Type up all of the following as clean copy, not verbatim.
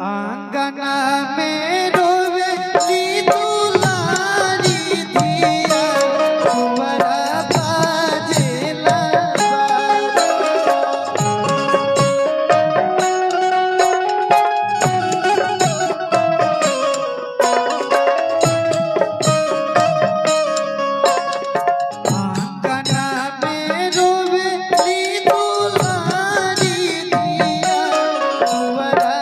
आंगना में रोवेली दुलारी धिया कुंवरा बाजेला आंगना में रोवेली दुलारी धिया कुंवरा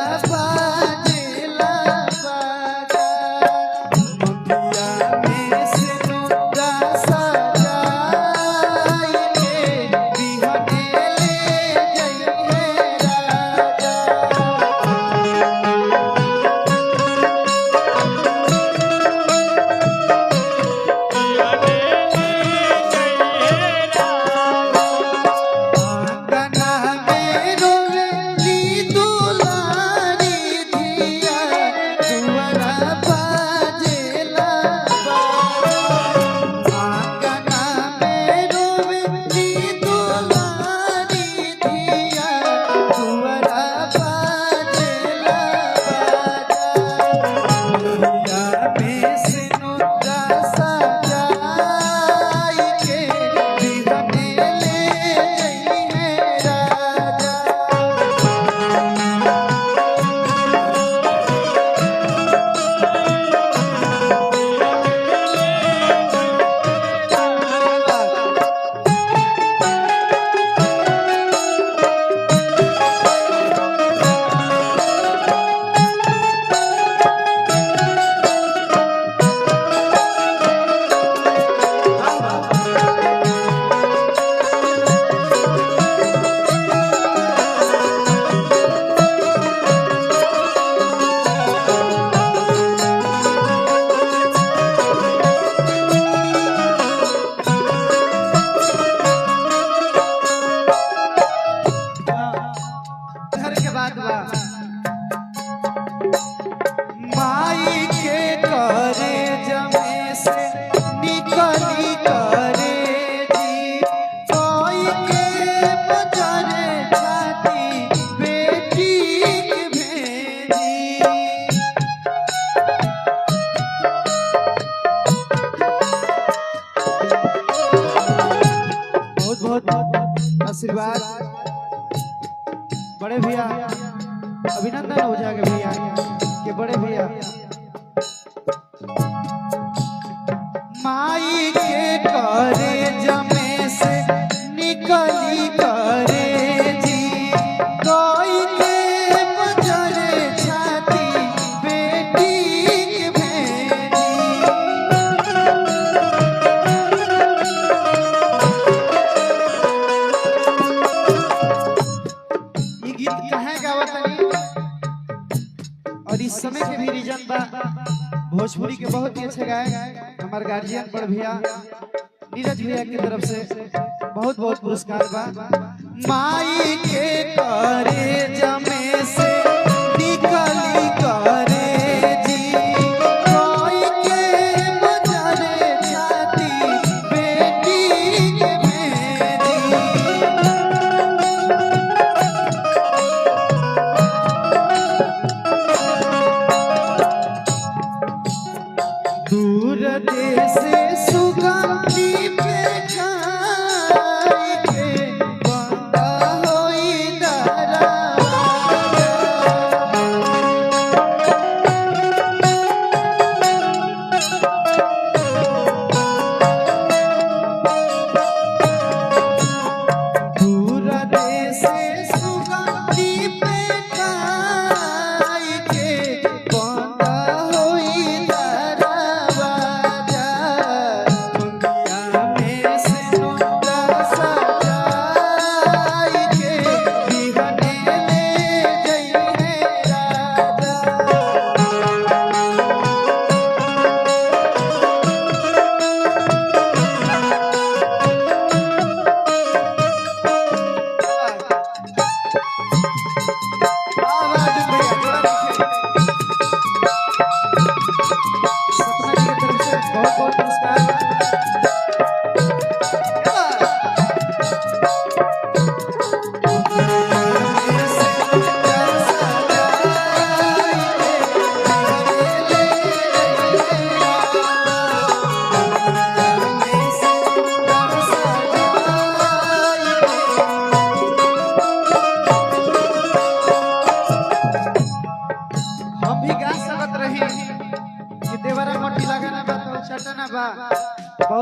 माई के करे जमे से निकली करे जी कोई के बजारे छाती बेटी के भेजी बहुत बहुत आशीर्वाद बड़े भैया अभिनंदन हो जाएगा भैया के बड़े भैया माई के करे जमे से निकली करे जी कोई के बजारे छाती बेटी के भेजी ये गीत कहाँ गावतनी और इस समय के भी रीजन बा भोजपुरी के बहुत ही अच्छे गायक हमारे गार्जियन बड़ भैया नीरज भैया की तरफ से बहुत बहुत पुरस्कार बा माई के करे जमे से निकली करे जी कोई के बजारे छाती बेटी के भेजी दूर देश सुगंधी पे छाई के बंदा होई दरवाजा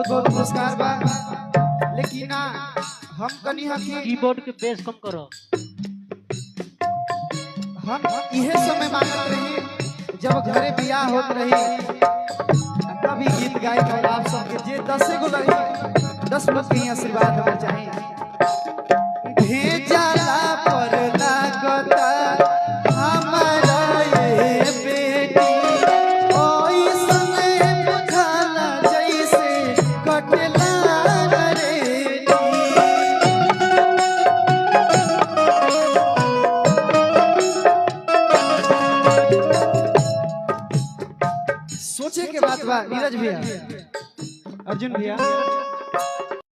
बहुत बहुत पुरस्कार बा। लेकिन ना हम कनी हकी कीबोर्ड के बेस कम करो। हम इहे समय मांगत रही जब घरे बियाह होत रही तभी गीत गाय और आप सबके जे 10 गो रही 10 लोग के आशीर्वाद हमें चाहिए। भेजाला पर लागता हमारा ये बेटी ओई समय बुझाला जैसे कटला रेती। सोचे के बात बा नीरज भैया, अर्जुन भैया,